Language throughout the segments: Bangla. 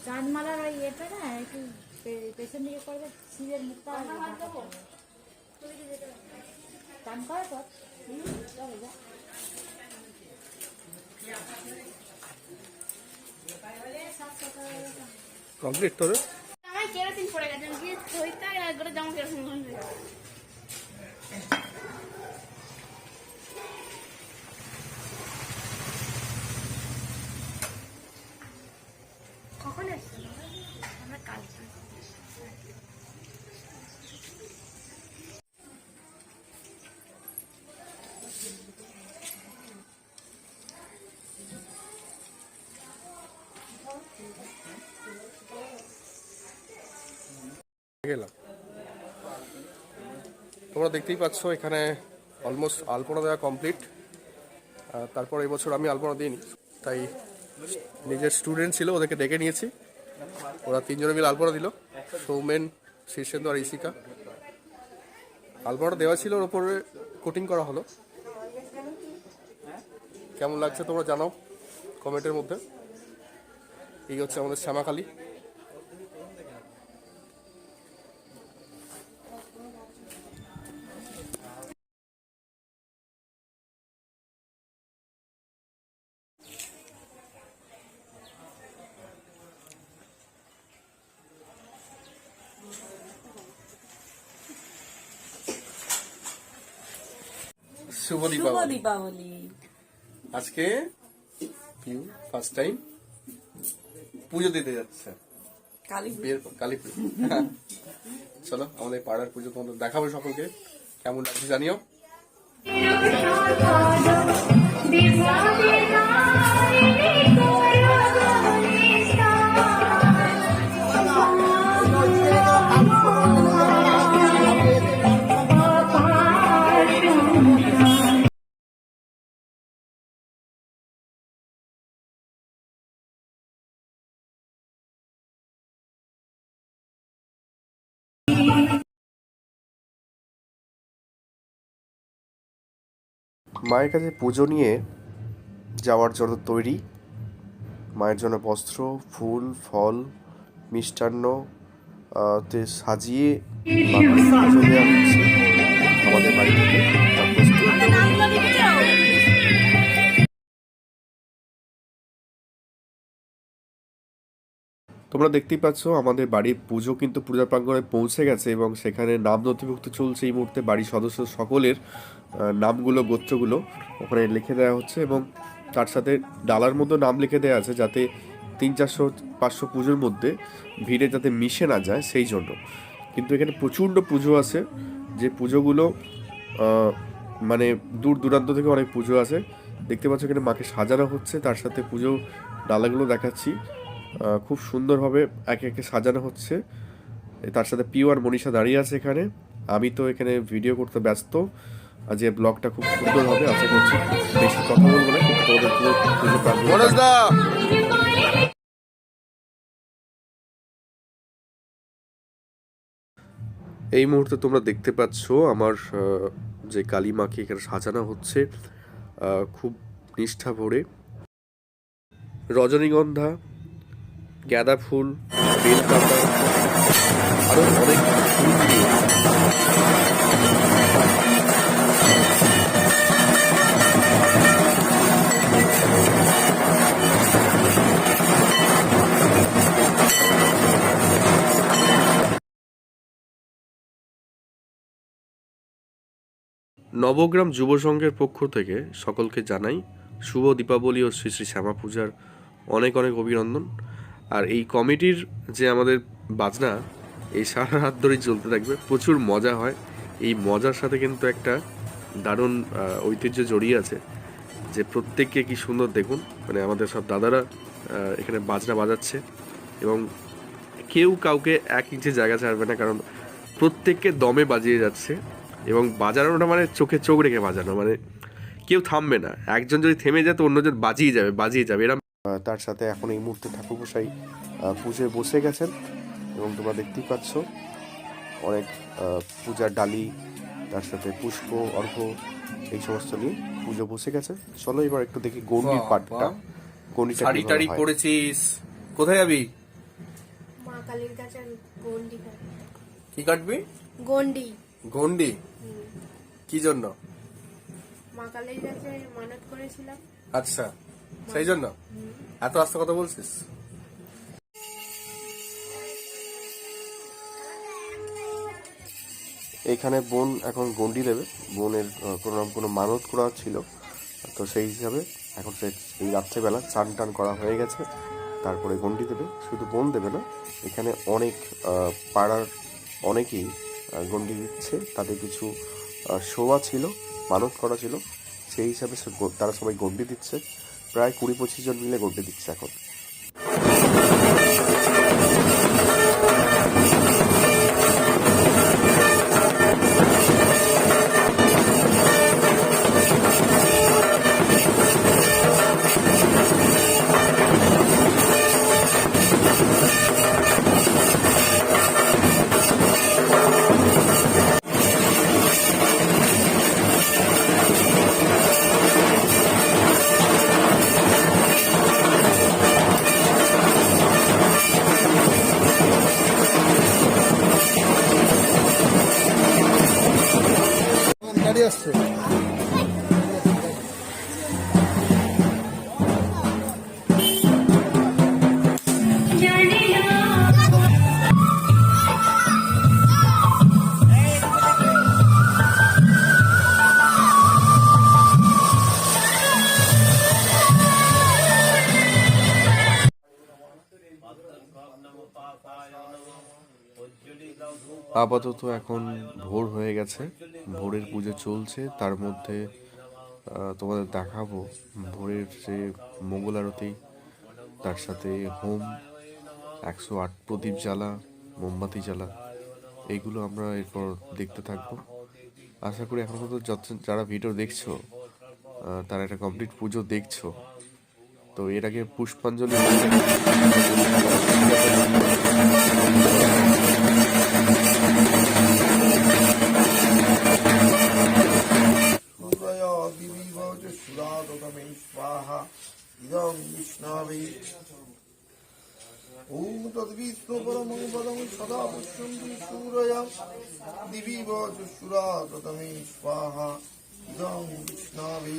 চাঁদমালার ওই এটা না একটু পেছন দিকে করবে, শিবের মুখটা টান করে তো চলে যা। কমপ্লিট তোর আমার কেরাসিন পড়ে গেছে, গিয়ে ধরতে আর করে জামা কেরাসিন হয়ে কখন এসেছিল? আমরা কালকে। গেলাম। তোমরা দেখতেই পাচ্ছ এখানে অলমোস্ট আলপনা দেওয়া কমপ্লিট। তারপর এবছর আমি আলপনা দিইনি, তাই নিজের স্টুডেন্ট ছিল ওদেরকে ডেকে নিয়েছি। ওরা তিনজনে মিলে আলপনা দিল, সৌমেন, শীর্ষেন্দু আর ইশিকা। আলপনাটা দেওয়া ছিল, ওর ওপরে কোটিং করা হলো। কেমন লাগছে তোমরা জানাও কমেন্টের মধ্যে। এই হচ্ছে আমাদের শ্যামাকালী। শুভ দীপাবলি। আজকে পিউ ফার্স্ট টাইম পুজো দিতে যাচ্ছে, কালী পুজো। চলো আমাদের পাড়ার পুজো তোমাদের দেখাবো সকলকে, কেমন লাগছে জানিও। মায়ের কাছে পুজো নিয়ে যাওয়ার জন্য তৈরি। মায়ের জন্য বস্ত্র, ফুল, ফল, মিষ্টান্ন তে সাজিয়ে পুজো দেওয়া হচ্ছে আমাদের বাড়ি থেকে। তোমরা দেখতেই পাচ্ছ আমাদের বাড়ির পুজো কিন্তু পূজা প্রাঙ্গণে পৌঁছে গেছে এবং সেখানে নাম নথিভুক্ত চলছে। এই মুহূর্তে বাড়ির সদস্য সকলের নামগুলো, গোত্রগুলো ওখানে লিখে দেওয়া হচ্ছে এবং তার সাথে ডালার মধ্যে নাম লিখে দেওয়া আছে যাতে 300-400-500 পুজোর মধ্যে ভিড়ে যাতে মিশে না যায় সেই জন্য। কিন্তু এখানে প্রচণ্ড পুজো আছে, যে পুজোগুলো মানে দূর দূরান্ত থেকে অনেক পুজো আছে। দেখতে পাচ্ছ এখানে মাকে সাজানো হচ্ছে, তার সাথে পুজো ডালাগুলো দেখাচ্ছি খুব সুন্দরভাবে একে একে সাজানো হচ্ছে। তার সাথে পিউ আর মনীষা দাঁড়িয়ে আছে এখানে। আমি তো এখানে ভিডিও করতে ব্যস্ত। আজ এই ব্লগটা খুব সুন্দর হবে আশা করছি। বেশি কথা বলবো না, কিন্তু তোমাদের পুজো এই মুহূর্তে তোমরা দেখতে পাচ্ছ আমার যে কালী মাকে এখানে সাজানো হচ্ছে খুব নিষ্ঠা ভরে। রজনীগন্ধা, গাঁদা ফুল, বেলপাতা, আরো অনেক ফুল দিয়ে নবগ্রাম যুব সংঘের পক্ষ থেকে সকলকে জানাই শুভ দীপাবলি ও শ্রী শ্রী শ্যামা পূজার অনেক অনেক অভিনন্দন। আর এই কমিটির যে আমাদের বাজনা এই সারা রাত ধরেই চলতে থাকবে, প্রচুর মজা হয়। এই মজার সাথে কিন্তু একটা দারুণ ঐতিহ্য জড়িয়ে আছে, যে প্রত্যেককে কি সুন্দর দেখুন, মানে আমাদের সব দাদারা এখানে বাজনা বাজাচ্ছে এবং কেউ কাউকে এক ইঞ্চি জায়গা ছাড়বে না, কারণ প্রত্যেককে দমে বাজিয়ে যাচ্ছে এবং বাজানোটা মানে চোখে চোখ রেখে বাজানো, মানে কেউ থামবে না। একজন যদি থেমে যায় তো অন্যজন বাজিয়ে যাবে এরকম। তার সাথে এখন এই মুহূর্তে ঠাকুরমশাই পুজোয় বসে গেছেন এবং তোমরা দেখতেই পাচ্ছ অনেক পূজার ডালি, তার সাথে পুষ্প, অর্ঘ্য এই সমস্ত নিয়ে পুজো বসে গেছে। চলো এবার একটু দেখি গৌরীর পাঠটা। গৌরীটা শাড়ি টাড়ি পরেছিস, কোথায় যাবি? কালীর কাছে গন্ডি কাটবো। কি কাটবি? গন্ডি। গন্ডি? কি জন্য? মা কালীর কাছে মানত করেছিলাম। আচ্ছা, সেই জন্য এত আস্তে কথা বলছিস? এইখানে বোন এখন গন্ডি দেবে। বোনের কোনো মানত করা ছিল, তো সেই হিসাবে এখন সে এই রাত্রেবেলা চান টান করা হয়ে গেছে, তারপরে গন্ডি দেবে। শুধু বোন দেবে না, এখানে অনেক পাড়ার অনেকেই গন্ডি দিচ্ছে। তাদের কিছু শোয়া ছিল, মানত করা ছিল, সেই হিসাবে তারা সবাই গন্ডি দিচ্ছে। প্রায় 20-25 জন মিলে গন্ডি দিচ্ছে এখন। গাড়ি আসছে। আপাতত এখন ভোর হয়ে গেছে, ভোরের পুজো চলছে। তার মধ্যে তোমাদের দেখাবো ভোরের যে মঙ্গল আরতি, তার সাথে হোম, 108 প্রদীপ জ্বালা, মোমবাতি জ্বালা, এইগুলো আমরা এরপর দেখতে থাকবো। আশা করি এখন পর্যন্ত যারা ভিডিও দেখছো তারা একটা কমপ্লিট পুজো দেখছো। তো এর আগে পুষ্পাঞ্জলি ओम तद्विष्णु परमं पदं सदा पुष्पन्ति सूरया दिवि वचुषुरा ततमे स्वाहा इदं विष्णवे।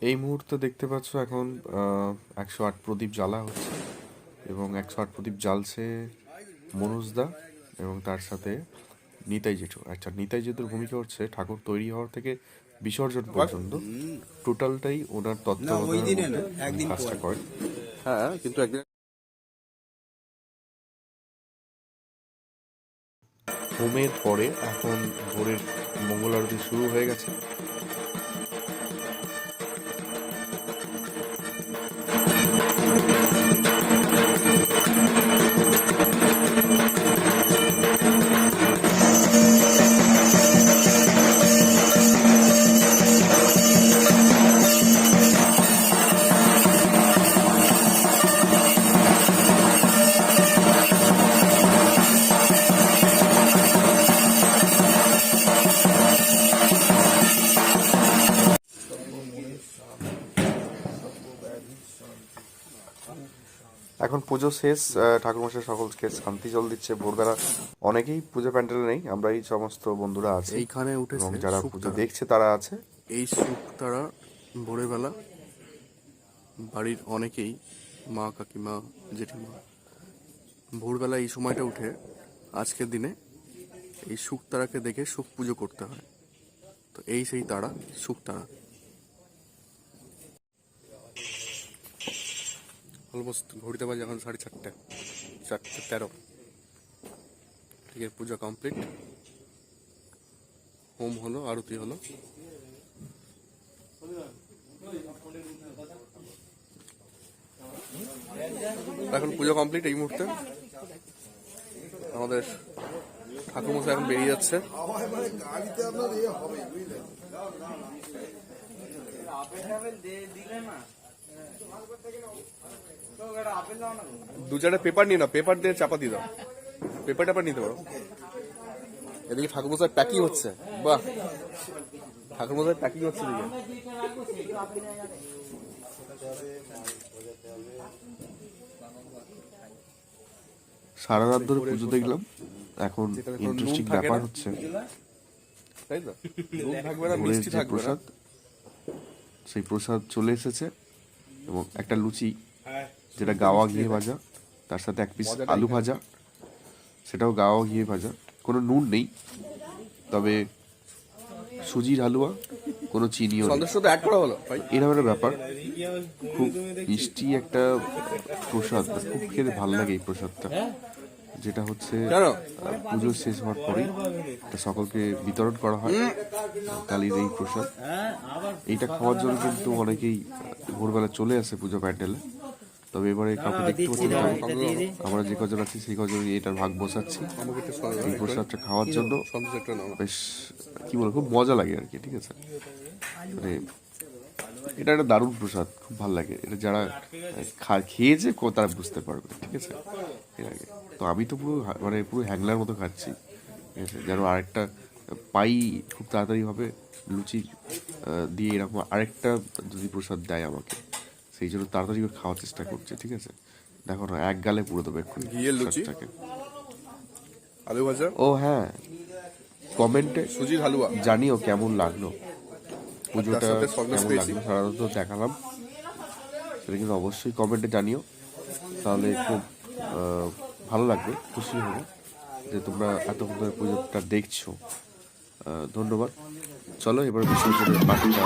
এই মুহূর্তে দেখতে পাচ্ছ এখন 108 প্রদীপ জ্বালা হচ্ছে, এবং 108 প্রদীপ জ্বালছে মনোজদা এবং তার সাথে নিতাই জেঠু। আচ্ছা, নিতাই জেঠুর ভূমিকা হচ্ছে ঠাকুর তৈরি হওয়ার থেকে বিসর্জন পর্যন্ত টোটালটাই ওনার তত্ত্বাবধানে কাজটা করেন। হ্যাঁ, কিন্তু একদিন হোমের পরে এখন ভোরের মঙ্গল আরতি শুরু হয়ে গেছে। এখন পুজো শেষ, ঠাকুরমশাই সকলকে শান্তি জল দিচ্ছে। ভোরবেলা অনেকেই পুজো প্যান্ডেলে নেই, আমরা এই সমস্ত বন্ধুরা আছি এইখানে উঠে, এবং যারা পুজো দেখছে তারা আছে। এই সুখ তারা ভোরের বেলা বাড়ির অনেকেই, মা, কাকিমা, জেঠিমা, ভোরবেলা এই সময়টা উঠে আজকের দিনে এই সুখ তারাকে দেখে সুখ পুজো করতে হয়। তো এই সেই তারা, সুখ তারা। অলমোস্ট ঘড়িতে বাজে এখন 4:30, 4:13। ঠিক আছে, পূজা কমপ্লিট, হোম হলো, আরতি হলো। এখন পুজো কমপ্লিট। এই মুহূর্তে আমাদের ঠাকুরমশাই এখন বেরিয়ে যাচ্ছে। গাড়িতে আপনার হবে বুঝলেন। দু চারটা পেপার নিয়ে না, পেপার দিয়ে চাপা দিয়ে দাও, পেপার টাপার নিতে পারো। এদিকে ঠাকুর মশাই প্যাকিং হচ্ছে, বাহ, ঠাকুর মশাই প্যাকিং হচ্ছে এদিকে। সারা রাত ধরে পুজো দেখলাম, এখন ইন্টারেস্টিং ব্যাপার হচ্ছে তাই তো, নুন থাকবে না, মিষ্টি থাকবে না। প্রসাদ, সেই প্রসাদ চলে এসেছে এবং একটা লুচি যেটা গাওয়া ঘিয়ে ভাজা, তার সাথে এক পিস আলু ভাজা, সেটাও গাওয়া ঘিয়ে ভাজা, কোনো নুন নেই, তবে সুজির হালুয়া, কোনো চিনিও নেই। এরকম একটা ব্যাপার, খুব মিষ্টি একটা প্রসাদ, খুব খেতে ভালো লাগে এই প্রসাদটা, যেটা হচ্ছে পুজো শেষ হওয়ার পরেই এটা সকলকে বিতরণ করা হয় কালীর এই প্রসাদ। এইটা খাওয়ার জন্য কিন্তু অনেকেই ভোরবেলা চলে আসে পুজো প্যান্ডেলে, তবে এবারে কাউকে দেখতে পাচ্ছি না, আমরা যে কজন আছি সেই কজন এটার ভাগ বসাচ্ছি এই প্রসাদটা খাওয়ার জন্য। বেশ কি বলবো, খুব মজা লাগে আর কি, ঠিক আছে, মানে এটা একটা দারুণ প্রসাদ, খুব ভালো লাগে। এটা যারা খেয়েছে তারা বুঝতে পারবে, ঠিক আছে। এর আগে তো আমি তো পুরো মানে পুরো হ্যাংলার মতো খাচ্ছি, ঠিক আছে, যেন আরেকটা পাই খুব তাড়াতাড়ি হবে লুচি দিয়ে, এরকম আরেকটা যদি প্রসাদ দেয় আমাকে, সেই জন্য তাড়াতাড়ি করে খাওয়ার চেষ্টা করছে, ঠিক আছে। দেখো না, এক গালে পুরো দেবে এক্ষুনি ঘিয়ের লুচিটাকে। আলু ভাজা, ও হ্যাঁ, কমেন্টে সুজির হালুয়া জানিও কেমন লাগলো পুজোটা, কেমন লাগলো। সাধারণত দেখালাম, সেটা কিন্তু অবশ্যই কমেন্টে জানিও, তাহলে খুব ভালো লাগবে, খুশি হবে যে তোমরা এতক্ষণ ধরে পুজোটা দেখছো। ধন্যবাদ। চলো এবার বিসর্জনের পাঠটা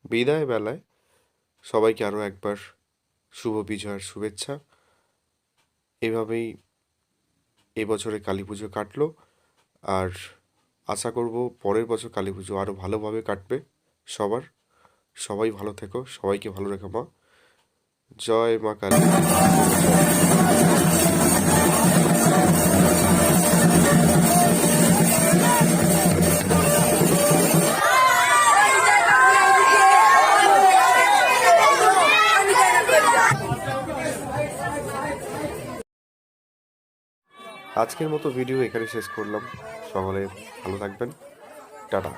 বিদায় বেলায় সবাইকে আরও একবার শুভ বিজয়ার শুভেচ্ছা। এভাবেই এবছরে কালী পুজো কাটলো, আর আশা করব পরের বছর কালী পুজো আরও ভালোভাবে কাটবে সবার। সবাই ভালো থেকো, সবাইকে ভালো রেখো মা। জয় মা কালী। আজকের মতো ভিডিও এখানে শেষ করলাম। সকলে ভালো থাকবেন, টাটা।